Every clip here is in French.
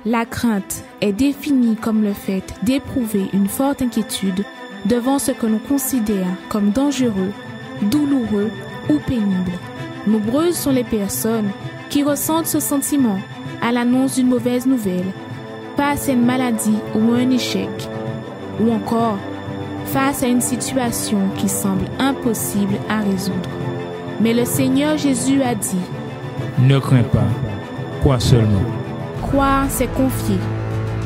La crainte est définie comme le fait d'éprouver une forte inquiétude devant ce que l'on considère comme dangereux, douloureux ou pénible. Nombreuses sont les personnes qui ressentent ce sentiment à l'annonce d'une mauvaise nouvelle, face à une maladie ou à un échec, ou encore face à une situation qui semble impossible à résoudre. Mais le Seigneur Jésus a dit « Ne crains pas, crois seulement. » Croire, c'est confier,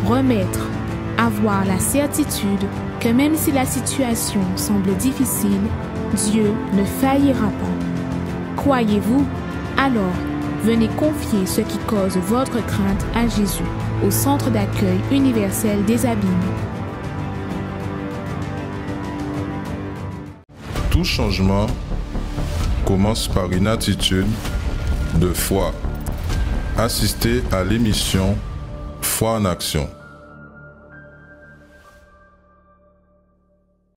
remettre, avoir la certitude que même si la situation semble difficile, Dieu ne faillira pas. Croyez-vous? Alors, venez confier ce qui cause votre crainte à Jésus, au Centre d'accueil universel des Abîmes. Tout changement commence par une attitude de foi. Assistez à l'émission Foi en Action.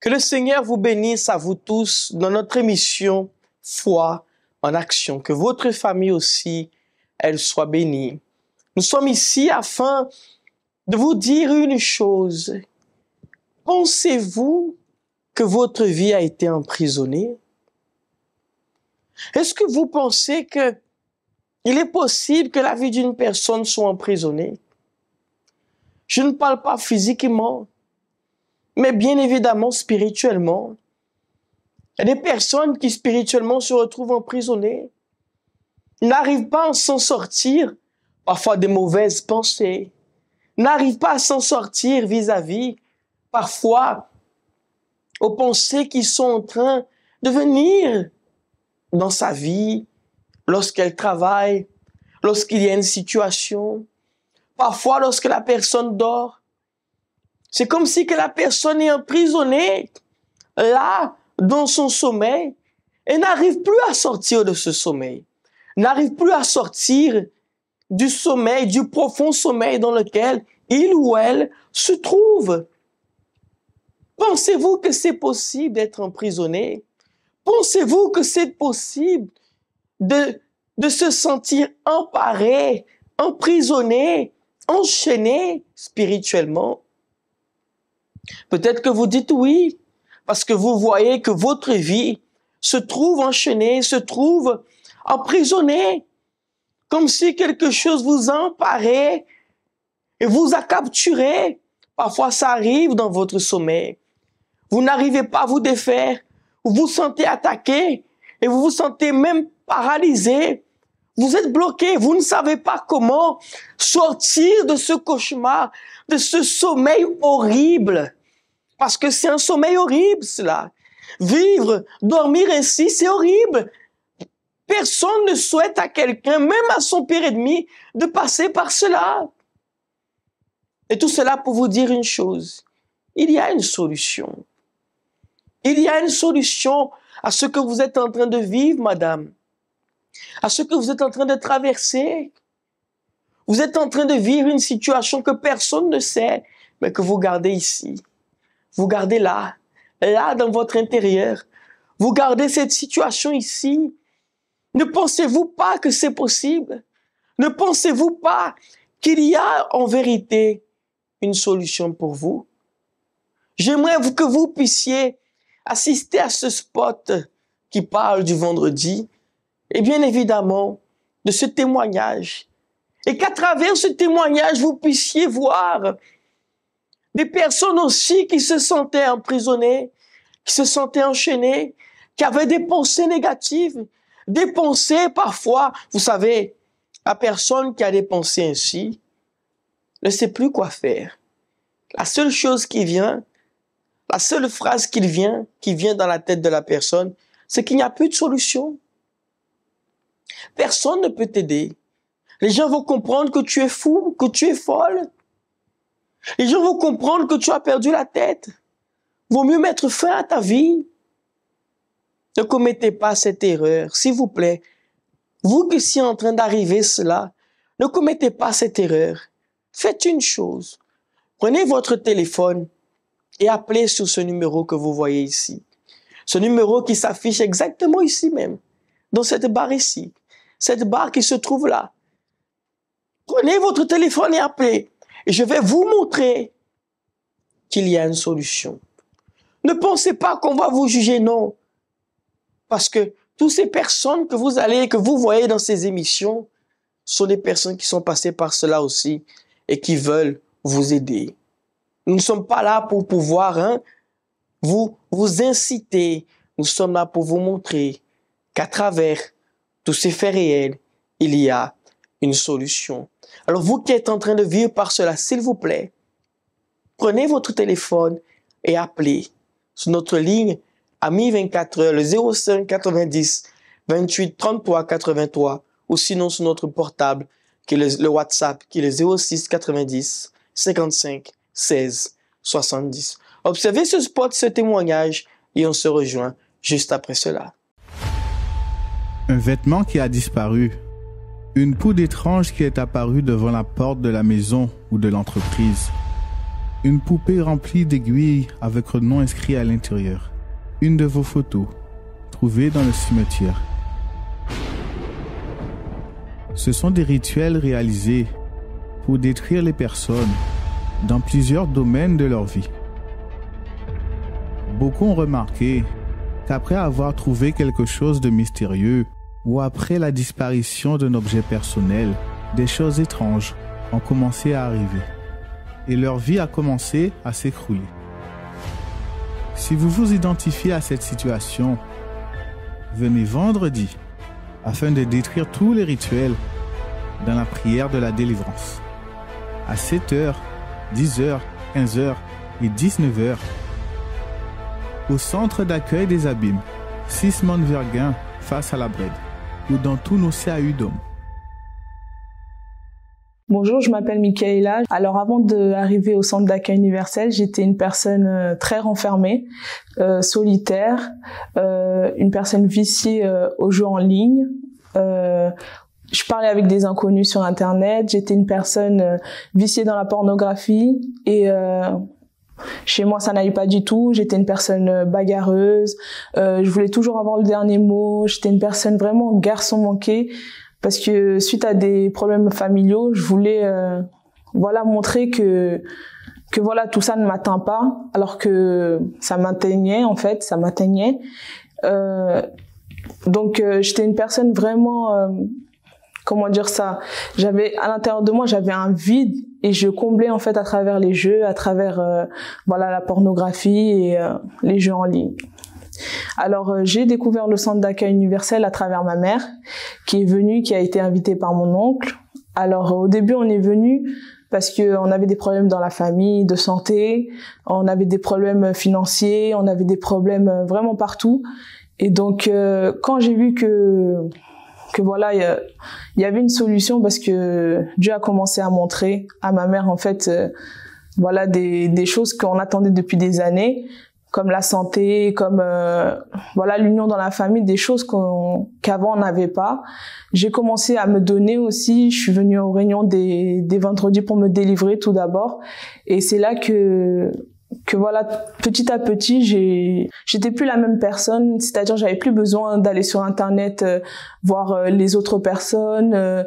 Que le Seigneur vous bénisse à vous tous dans notre émission Foi en Action. Que votre famille aussi, elle soit bénie. Nous sommes ici afin de vous dire une chose. Pensez-vous que votre vie a été emprisonnée? Est-ce que vous pensez que il est possible que la vie d'une personne soit emprisonnée? Je ne parle pas physiquement, mais bien évidemment spirituellement. Il y a des personnes qui spirituellement se retrouvent emprisonnées. Ils n'arrivent pas à s'en sortir, parfois des mauvaises pensées. Ils n'arrivent pas à s'en sortir vis-à-vis, parfois, aux pensées qui sont en train de venir dans sa vie, lorsqu'elle travaille, lorsqu'il y a une situation, parfois lorsque la personne dort. C'est comme si que la personne est emprisonnée là, dans son sommeil, et n'arrive plus à sortir de ce sommeil, n'arrive plus à sortir du sommeil, du profond sommeil dans lequel il ou elle se trouve. Pensez-vous que c'est possible d'être emprisonné? Pensez-vous que c'est possible de se sentir emparé, emprisonné, enchaîné spirituellement? Peut-être que vous dites oui, parce que vous voyez que votre vie se trouve enchaînée, se trouve emprisonnée, comme si quelque chose vous emparait et vous a capturé. Parfois, ça arrive dans votre sommeil. Vous n'arrivez pas à vous défaire, vous vous sentez attaqué et vous vous sentez même paralysé. Vous êtes bloqué, vous ne savez pas comment sortir de ce cauchemar, de ce sommeil horrible. Parce que c'est un sommeil horrible, cela. Vivre, dormir ainsi, c'est horrible. Personne ne souhaite à quelqu'un, même à son pire ennemi, de passer par cela. Et tout cela pour vous dire une chose. Il y a une solution. Il y a une solution à ce que vous êtes en train de vivre, madame. À ce que vous êtes en train de traverser. Vous êtes en train de vivre une situation que personne ne sait, mais que vous gardez ici. Vous gardez là, là dans votre intérieur. Vous gardez cette situation ici. Ne pensez-vous pas que c'est possible? Ne pensez-vous pas qu'il y a en vérité une solution pour vous? J'aimerais que vous puissiez assister à ce spot qui parle du vendredi et bien évidemment de ce témoignage. Et qu'à travers ce témoignage, vous puissiez voir des personnes aussi qui se sentaient emprisonnées, qui se sentaient enchaînées, qui avaient des pensées négatives, des pensées parfois, vous savez, la personne qui a des pensées ainsi ne sait plus quoi faire. La seule chose qui vient, la seule phrase qui vient dans la tête de la personne, c'est qu'il n'y a plus de solution. Personne ne peut t'aider. Les gens vont comprendre que tu es fou, que tu es folle. Les gens vont comprendre que tu as perdu la tête. Vaut mieux mettre fin à ta vie. Ne commettez pas cette erreur, s'il vous plaît. Vous qui êtes en train d'arriver cela, ne commettez pas cette erreur. Faites une chose. Prenez votre téléphone et appelez sur ce numéro que vous voyez ici. Ce numéro qui s'affiche exactement ici même, dans cette barre ici. Cette barre qui se trouve là. Prenez votre téléphone et appelez. Et je vais vous montrer qu'il y a une solution. Ne pensez pas qu'on va vous juger, non. Parce que toutes ces personnes que vous voyez dans ces émissions sont des personnes qui sont passées par cela aussi et qui veulent vous aider. Nous ne sommes pas là pour pouvoir vous inciter. Nous sommes là pour vous montrer qu'à travers tous ces faits réels, il y a une solution. Alors vous qui êtes en train de vivre par cela, s'il vous plaît, prenez votre téléphone et appelez sur notre ligne Ami 24 heures, le 05 90 28 33 83, ou sinon sur notre portable, qui est le WhatsApp, qui est le 06 90 55 16 70. Observez ce spot, ce témoignage, et on se rejoint juste après cela. Un vêtement qui a disparu. Une poudre étrange qui est apparue devant la porte de la maison ou de l'entreprise. Une poupée remplie d'aiguilles avec un nom inscrit à l'intérieur. Une de vos photos, trouvée dans le cimetière. Ce sont des rituels réalisés pour détruire les personnes dans plusieurs domaines de leur vie. Beaucoup ont remarqué qu'après avoir trouvé quelque chose de mystérieux ou après la disparition d'un objet personnel, des choses étranges ont commencé à arriver et leur vie a commencé à s'écrouler. Si vous vous identifiez à cette situation, venez vendredi afin de détruire tous les rituels dans la prière de la délivrance. À 7h, 10h, 15h et 19h, au centre d'accueil des Abîmes, 6 Montverguin face à la Brède, ou dans tous nos CAU d'hommes. Bonjour, je m'appelle Michaela. Alors avant d'arriver au centre d'accueil universel, j'étais une personne très renfermée, solitaire, une personne viciée aux jeux en ligne. Je parlais avec des inconnus sur Internet. J'étais une personne viciée dans la pornographie et chez moi ça n'allait pas du tout. J'étais une personne bagarreuse. Je voulais toujours avoir le dernier mot. J'étais une personne vraiment garçon manqué. Parce que suite à des problèmes familiaux, je voulais montrer que voilà, tout ça ne m'atteint pas, alors que ça m'atteignait en fait, ça m'atteignait. Donc j'étais une personne vraiment comment dire ça, à l'intérieur de moi, j'avais un vide et je comblais en fait à travers les jeux, à travers la pornographie et les jeux en ligne. Alors j'ai découvert le centre d'accueil universel à travers ma mère qui est venue, qui a été invitée par mon oncle. Alors au début on est venu parce que on avait des problèmes dans la famille de santé, on avait des problèmes financiers, on avait des problèmes vraiment partout. Et donc quand j'ai vu que voilà, il y avait une solution parce que Dieu a commencé à montrer à ma mère en fait des choses qu'on attendait depuis des années, comme la santé, comme l'union dans la famille, des choses qu'avant on n'avait pas. J'ai commencé à me donner aussi. Je suis venue aux réunions des vendredis pour me délivrer tout d'abord, et c'est là que petit à petit j'étais plus la même personne, c'est-à-dire j'avais plus besoin d'aller sur Internet voir les autres personnes.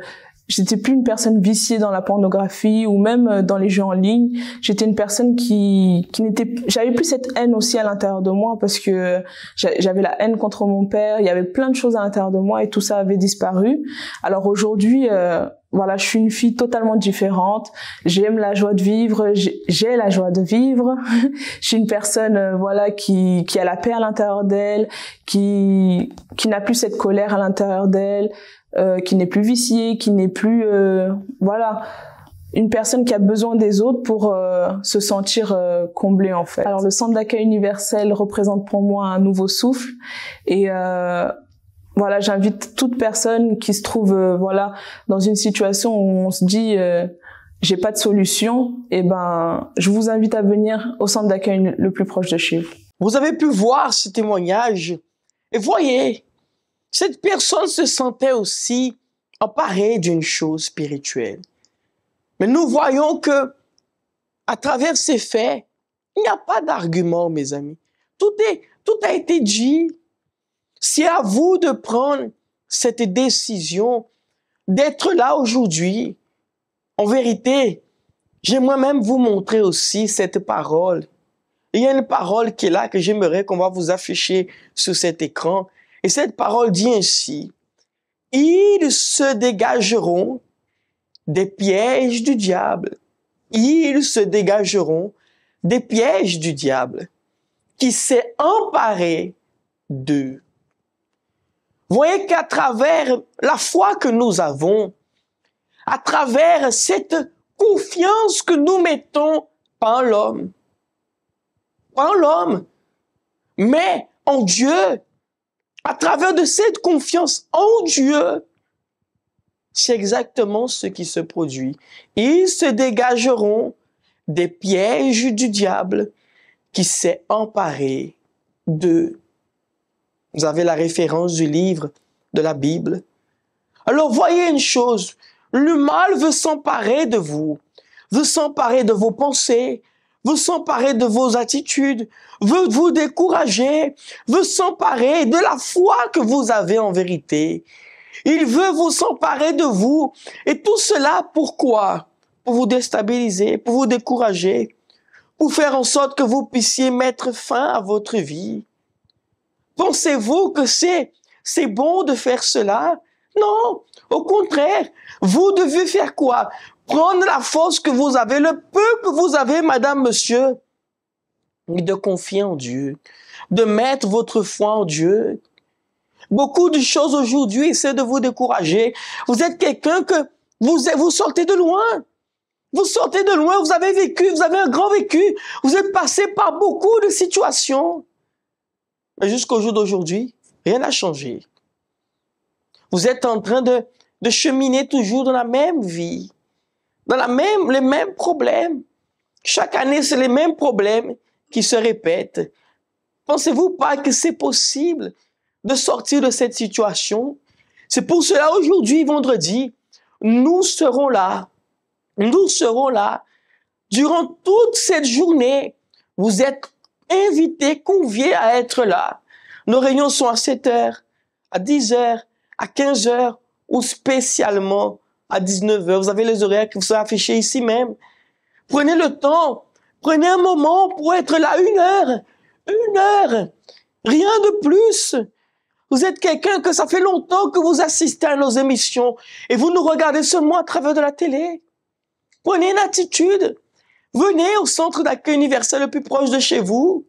J'étais plus une personne viciée dans la pornographie ou même dans les jeux en ligne. J'étais une personne j'avais plus cette haine aussi à l'intérieur de moi parce que j'avais la haine contre mon père. Il y avait plein de choses à l'intérieur de moi et tout ça avait disparu. Alors aujourd'hui, je suis une fille totalement différente. J'aime la joie de vivre. J'ai la joie de vivre. Je suis une personne, qui a la paix à l'intérieur d'elle, qui n'a plus cette colère à l'intérieur d'elle. Qui n'est plus viciée, qui n'est plus une personne qui a besoin des autres pour se sentir comblée en fait. Alors le centre d'accueil universel représente pour moi un nouveau souffle et j'invite toute personne qui se trouve dans une situation où on se dit j'ai pas de solution, je vous invite à venir au centre d'accueil le plus proche de chez vous. Vous avez pu voir ce témoignage et voyez, cette personne se sentait aussi emparée d'une chose spirituelle. Mais nous voyons que, à travers ces faits, il n'y a pas d'argument, mes amis. Tout a été dit. C'est à vous de prendre cette décision, d'être là aujourd'hui, En vérité, j'aimerais même vous montrer aussi cette parole. Il y a une parole qui est là que j'aimerais qu'on va vous afficher sur cet écran. Et cette parole dit ainsi: ils se dégageront des pièges du diable. Ils se dégageront des pièges du diable qui s'est emparé d'eux. Vous voyez qu'à travers la foi que nous avons, à travers cette confiance que nous mettons pas en l'homme, mais en Dieu, à travers de cette confiance en Dieu, c'est exactement ce qui se produit. Ils se dégageront des pièges du diable qui s'est emparé d'eux. Vous avez la référence du livre de la Bible. Alors voyez une chose, le mal veut s'emparer de vous, veut s'emparer de vos pensées, veut s'emparer de vos attitudes, veut vous décourager, veut s'emparer de la foi que vous avez en vérité. Il veut vous s'emparer de vous. Et tout cela, pourquoi? Pour vous déstabiliser, pour vous décourager, pour faire en sorte que vous puissiez mettre fin à votre vie. Pensez-vous que c'est bon de faire cela? Non, au contraire, vous devez faire quoi? Prendre la force que vous avez, le peu que vous avez, madame, monsieur, et de confier en Dieu, de mettre votre foi en Dieu. Beaucoup de choses aujourd'hui essaient de vous décourager. Vous êtes quelqu'un que vous sortez de loin. Vous sortez de loin, vous avez vécu, vous avez un grand vécu. Vous êtes passé par beaucoup de situations. Mais jusqu'au jour d'aujourd'hui, rien n'a changé. Vous êtes en train de cheminer toujours dans la même vie, dans les mêmes problèmes. Chaque année, c'est les mêmes problèmes qui se répètent. Pensez-vous pas que c'est possible de sortir de cette situation? C'est pour cela, aujourd'hui, vendredi, nous serons là. Nous serons là. Durant toute cette journée, vous êtes invités, conviés à être là. Nos réunions sont à 7h, à 10h, à 15h ou spécialement à 19h. Vous avez les horaires qui vous sont affichés ici même. Prenez le temps, prenez un moment pour être là, 1 heure, rien de plus. Vous êtes quelqu'un que ça fait longtemps que vous assistez à nos émissions et vous nous regardez seulement à travers de la télé. Prenez une attitude. Venez au centre d'accueil universel le plus proche de chez vous,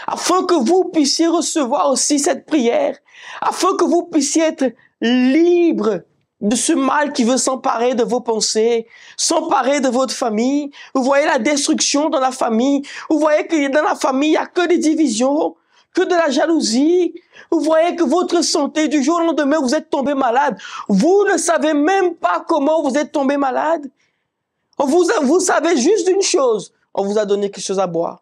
afin que vous puissiez recevoir aussi cette prière, afin que vous puissiez être libre de ce mal qui veut s'emparer de vos pensées, s'emparer de votre famille. Vous voyez la destruction dans la famille. Vous voyez que dans la famille, il n'y a que des divisions, que de la jalousie. Vous voyez que votre santé, du jour au lendemain, vous êtes tombé malade. Vous ne savez même pas comment vous êtes tombé malade. Vous savez juste une chose. On vous a donné quelque chose à boire.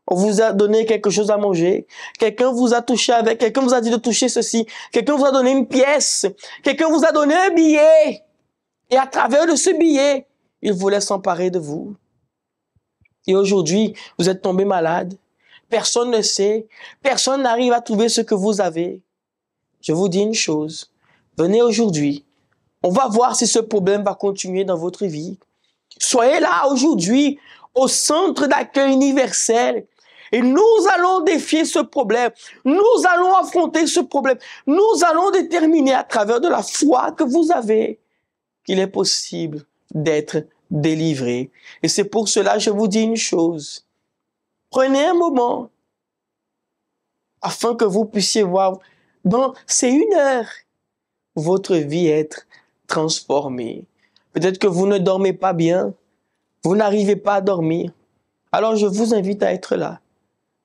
On vous a donné quelque chose à manger. Quelqu'un vous a touché avec, quelqu'un vous a dit de toucher ceci. Quelqu'un vous a donné une pièce. Quelqu'un vous a donné un billet. Et à travers de ce billet, il voulait s'emparer de vous. Et aujourd'hui, vous êtes tombé malade. Personne ne sait. Personne n'arrive à trouver ce que vous avez. Je vous dis une chose. Venez aujourd'hui. On va voir si ce problème va continuer dans votre vie. Soyez là aujourd'hui au centre d'accueil universel et nous allons défier ce problème. Nous allons affronter ce problème. Nous allons déterminer à travers de la foi que vous avez qu'il est possible d'être délivré. Et c'est pour cela que je vous dis une chose. Prenez un moment afin que vous puissiez voir dans ces 1 heure votre vie être transformée. Peut-être que vous ne dormez pas bien, vous n'arrivez pas à dormir. Alors je vous invite à être là.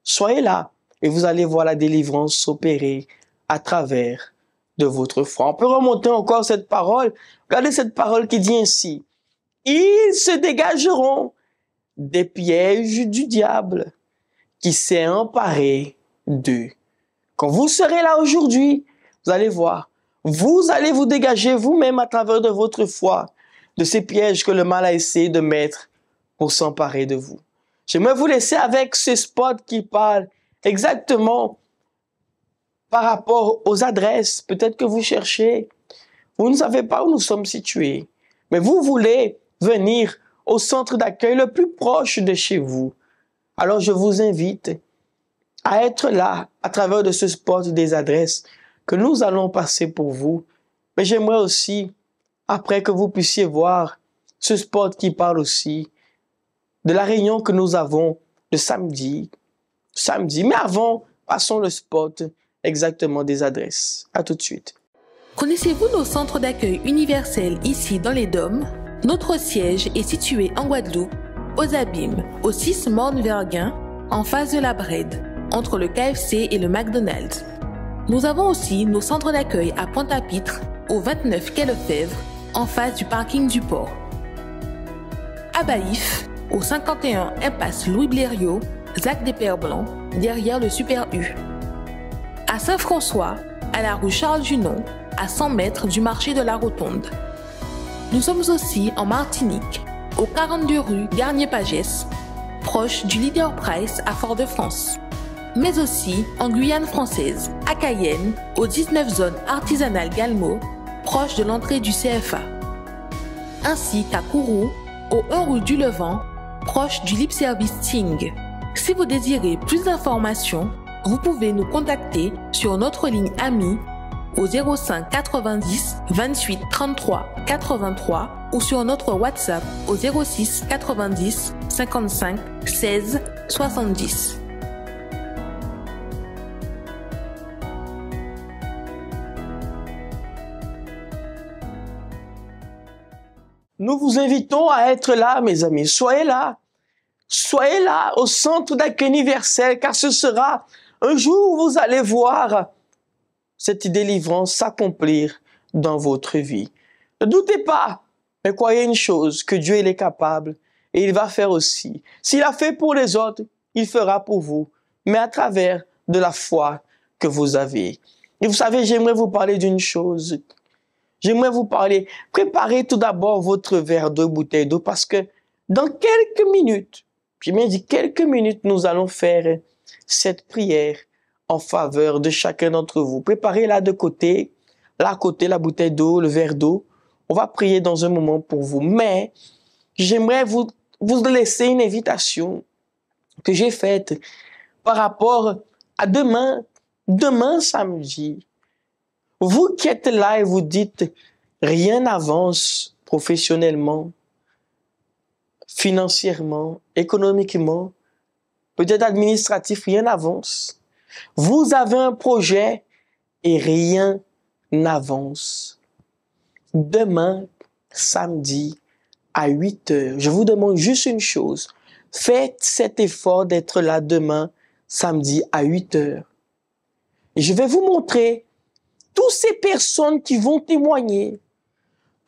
Soyez là et vous allez voir la délivrance s'opérer à travers de votre foi. On peut remonter encore cette parole. Regardez cette parole qui dit ainsi. Ils se dégageront des pièges du diable qui s'est emparé d'eux. Quand vous serez là aujourd'hui, vous allez voir, vous allez vous dégager vous-même à travers de votre foi de ces pièges que le mal a essayé de mettre pour s'emparer de vous. J'aimerais vous laisser avec ce spot qui parle exactement par rapport aux adresses. Peut-être que vous cherchez, vous ne savez pas où nous sommes situés, mais vous voulez venir au centre d'accueil le plus proche de chez vous. Alors je vous invite à être là à travers de ce spot des adresses que nous allons passer pour vous. Mais j'aimerais aussi, après que vous puissiez voir ce spot qui parle aussi de la réunion que nous avons le samedi. Mais avant, passons le spot exactement des adresses. À tout de suite. Connaissez-vous nos centres d'accueil universels ici dans les Dômes? Notre siège est situé en Guadeloupe, aux Abîmes, au 6 Morne-Verguin, en face de la Brède, entre le KFC et le McDonald's. Nous avons aussi nos centres d'accueil à Pointe-à-Pitre, au 29 quai Lefebvre, en face du parking du port. À Baïf, au 51 impasse Louis Blériot, Zac des Pères Blancs, derrière le Super U. À Saint-François, à la rue Charles Junon, à 100 mètres du marché de la Rotonde. Nous sommes aussi en Martinique, au 42 rue Garnier-Pagès, proche du Leader Price à Fort-de-France. Mais aussi en Guyane française, à Cayenne, au 19 zone artisanale Galmo, proche de l'entrée du CFA. Ainsi qu'à Kourou, au 1 rue du Levant, proche du Lip Service Ting. Si vous désirez plus d'informations, vous pouvez nous contacter sur notre ligne AMI au 05 90 28 33 83 ou sur notre WhatsApp au 06 90 55 16 70. Nous vous invitons à être là, mes amis. Soyez là. Soyez là au centre d'accueil universel, car ce sera un jour où vous allez voir cette délivrance s'accomplir dans votre vie. Ne doutez pas, mais croyez une chose, que Dieu il est capable et il va faire aussi. S'il a fait pour les autres, il fera pour vous, mais à travers de la foi que vous avez. Et vous savez, j'aimerais vous parler d'une chose. J'aimerais vous parler, préparez tout d'abord votre verre d'eau, bouteille d'eau, parce que dans quelques minutes, j'ai bien dit quelques minutes, nous allons faire cette prière en faveur de chacun d'entre vous. Préparez-la de côté, là à côté, la bouteille d'eau, le verre d'eau. On va prier dans un moment pour vous. Mais j'aimerais vous laisser une invitation que j'ai faite par rapport à demain samedi. Vous qui êtes là et vous dites, rien n'avance professionnellement, financièrement, économiquement, peut-être administratif, rien n'avance. Vous avez un projet et rien n'avance. Demain, samedi, à 8 heures, je vous demande juste une chose. Faites cet effort d'être là demain, samedi, à 8 heures. Et je vais vous montrer toutes ces personnes qui vont témoigner,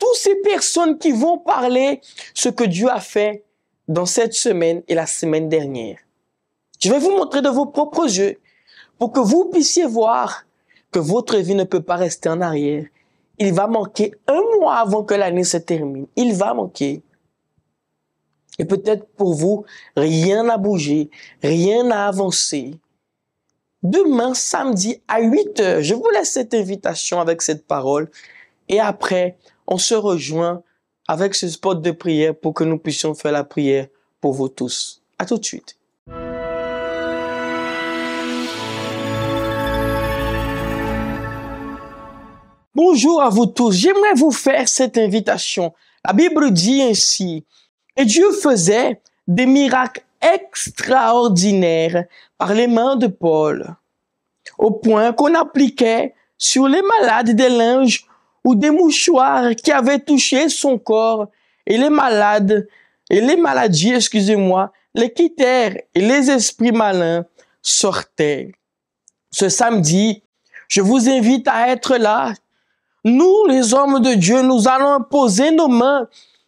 toutes ces personnes qui vont parler ce que Dieu a fait dans cette semaine et la semaine dernière. Je vais vous montrer de vos propres yeux pour que vous puissiez voir que votre vie ne peut pas rester en arrière. Il va manquer un mois avant que l'année se termine. Il va manquer. Et peut-être pour vous, rien n'a bougé, rien n'a avancé. Demain, samedi, à 8 heures, je vous laisse cette invitation avec cette parole. Et après, on se rejoint avec ce spot de prière pour que nous puissions faire la prière pour vous tous. À tout de suite. Bonjour à vous tous. J'aimerais vous faire cette invitation. La Bible dit ainsi, et Dieu faisait des miracles extraordinaires par les mains de Paul, au point qu'on appliquait sur les malades des linges ou des mouchoirs qui avaient touché son corps, et les maladies, les quittèrent et les esprits malins sortaient. Ce samedi, je vous invite à être là. Nous, les hommes de Dieu, nous allons poser nos mains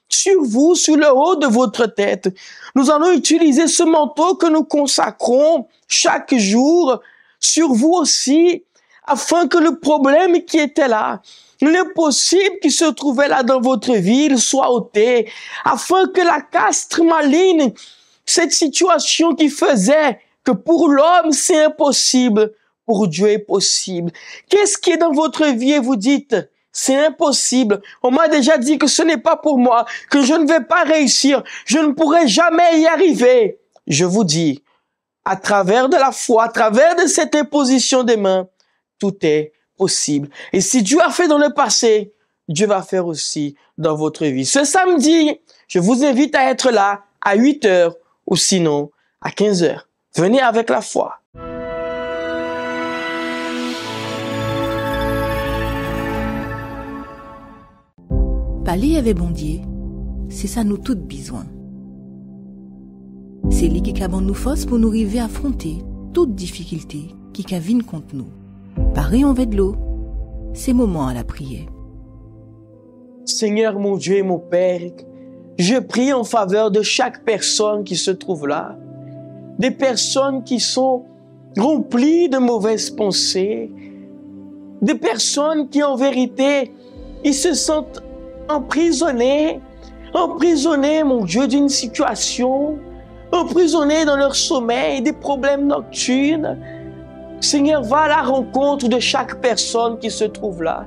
sur vous, sur le haut de votre tête. Nous allons utiliser ce manteau que nous consacrons chaque jour sur vous aussi, afin que le problème qui était là, l'impossible qui se trouvait là dans votre vie, soit ôté, afin que la castre maligne, cette situation qui faisait que pour l'homme c'est impossible, pour Dieu est possible. Qu'est-ce qui est dans votre vie et vous dites, c'est impossible. On m'a déjà dit que ce n'est pas pour moi, que je ne vais pas réussir, je ne pourrai jamais y arriver. Je vous dis, à travers de la foi, à travers de cette imposition des mains, tout est possible. Et si Dieu a fait dans le passé, Dieu va faire aussi dans votre vie. Ce samedi, je vous invite à être là à 8 heures ou sinon à 15 heures. Venez avec la foi. Parler avec bon Dieu, c'est ça nous toutes besoin. C'est lui qui a nous force pour nous arriver à affronter toute difficulté qui vienne contre nous. Pareil en de l'eau, c'est moment à la prière. Seigneur mon Dieu et mon Père, je prie en faveur de chaque personne qui se trouve là. Des personnes qui sont remplies de mauvaises pensées. Des personnes qui en vérité, ils se sentent emprisonnés, mon Dieu, d'une situation, emprisonnés dans leur sommeil, des problèmes nocturnes. Seigneur, va à la rencontre de chaque personne qui se trouve là.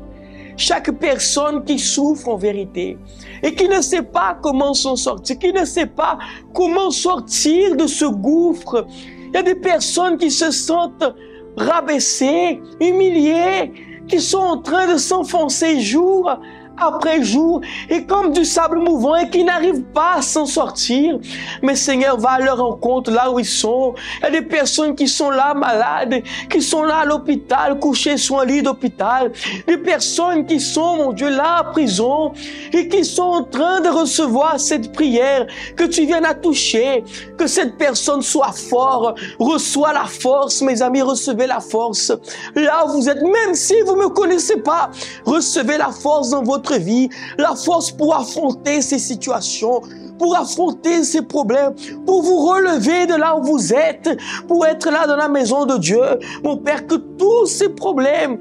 Chaque personne qui souffre en vérité et qui ne sait pas comment s'en sortir, qui ne sait pas comment sortir de ce gouffre. Il y a des personnes qui se sentent rabaissées, humiliées, qui sont en train de s'enfoncer jour après jour et comme du sable mouvant et qui n'arrivent pas à s'en sortir. Mais Seigneur, va à leur rencontre là où ils sont. Il y a des personnes qui sont là malades, qui sont là à l'hôpital, couchées sur un lit d'hôpital. Des personnes qui sont, mon Dieu, là à prison et qui sont en train de recevoir cette prière, que tu viennes à toucher, que cette personne soit forte, reçoit la force. Mes amis, recevez la force. Là où vous êtes, même si vous ne me connaissez pas, recevez la force dans votre vie, la force pour affronter ces situations, pour affronter ces problèmes, pour vous relever de là où vous êtes, pour être là dans la maison de Dieu. Mon Père, que tous ces problèmes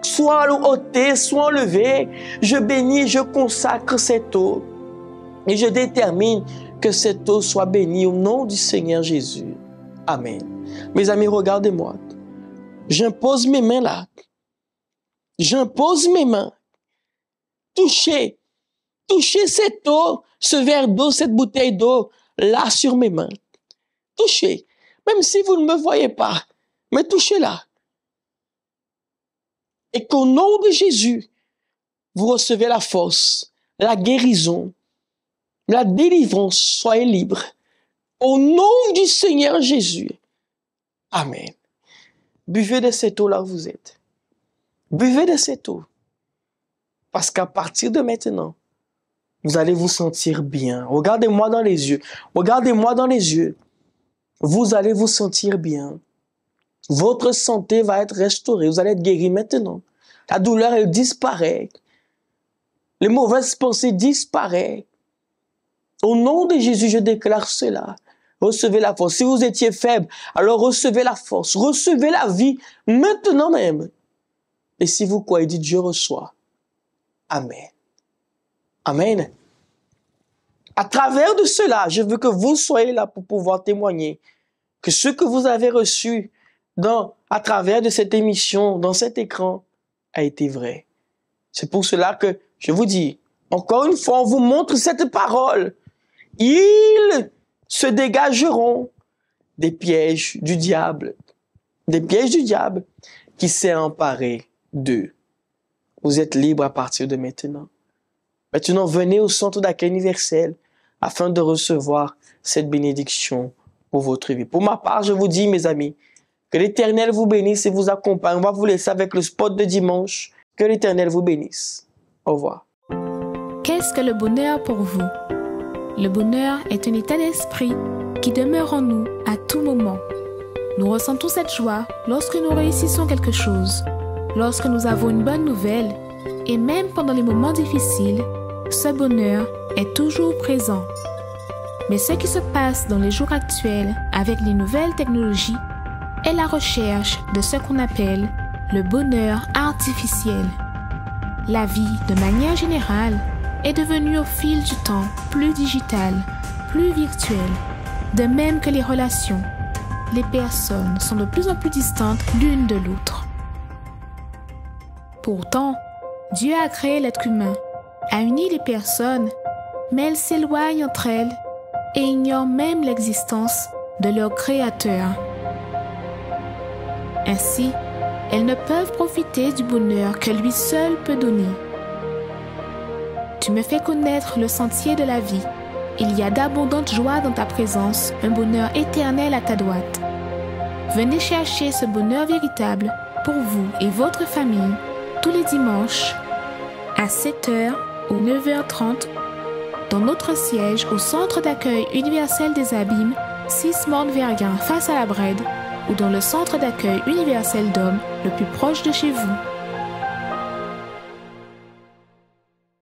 soient ôtés, soient enlevés. Je bénis, je consacre cette eau et je détermine que cette eau soit bénie au nom du Seigneur Jésus. Amen. Mes amis, regardez-moi. J'impose mes mains là. J'impose mes mains. Touchez cette eau, ce verre d'eau, cette bouteille d'eau, là sur mes mains. Touchez, même si vous ne me voyez pas, mais touchez-la. Et qu'au nom de Jésus, vous recevez la force, la guérison, la délivrance, soyez libres. Au nom du Seigneur Jésus. Amen. Buvez de cette eau là où vous êtes. Buvez de cette eau. Parce qu'à partir de maintenant, vous allez vous sentir bien. Regardez-moi dans les yeux. Regardez-moi dans les yeux. Vous allez vous sentir bien. Votre santé va être restaurée. Vous allez être guéri maintenant. La douleur, elle disparaît. Les mauvaises pensées disparaissent. Au nom de Jésus, je déclare cela. Recevez la force. Si vous étiez faible, alors recevez la force. Recevez la vie maintenant même. Et si vous croyez, dites, je reçois. Amen. Amen. À travers de cela, je veux que vous soyez là pour pouvoir témoigner que ce que vous avez reçu à travers de cette émission, dans cet écran, a été vrai. C'est pour cela que je vous dis, encore une fois, on vous montre cette parole. Ils se dégageront des pièges du diable qui s'est emparé d'eux. Vous êtes libre à partir de maintenant. Maintenant, venez au centre d'accueil universel afin de recevoir cette bénédiction pour votre vie. Pour ma part, je vous dis, mes amis, que l'Éternel vous bénisse et vous accompagne. On va vous laisser avec le spot de dimanche. Que l'Éternel vous bénisse. Au revoir. Qu'est-ce que le bonheur pour vous? Le bonheur est un état d'esprit qui demeure en nous à tout moment. Nous ressentons cette joie lorsque nous réussissons quelque chose, lorsque nous avons une bonne nouvelle, et même pendant les moments difficiles, ce bonheur est toujours présent. Mais ce qui se passe dans les jours actuels avec les nouvelles technologies est la recherche de ce qu'on appelle le bonheur artificiel. La vie, de manière générale, est devenue au fil du temps plus digitale, plus virtuelle, de même que les relations. Les personnes sont de plus en plus distantes l'une de l'autre. Pourtant, Dieu a créé l'être humain, a uni les personnes, mais elles s'éloignent entre elles et ignorent même l'existence de leur Créateur. Ainsi, elles ne peuvent profiter du bonheur que lui seul peut donner. Tu me fais connaître le sentier de la vie. Il y a d'abondantes joies dans ta présence, un bonheur éternel à ta droite. Venez chercher ce bonheur véritable pour vous et votre famille tous les dimanches à 7h ou 9h30 dans notre siège au Centre d'accueil universel des Abîmes, 6 Morne-Verguin face à la Brède, ou dans le Centre d'accueil universel d'hommes le plus proche de chez vous.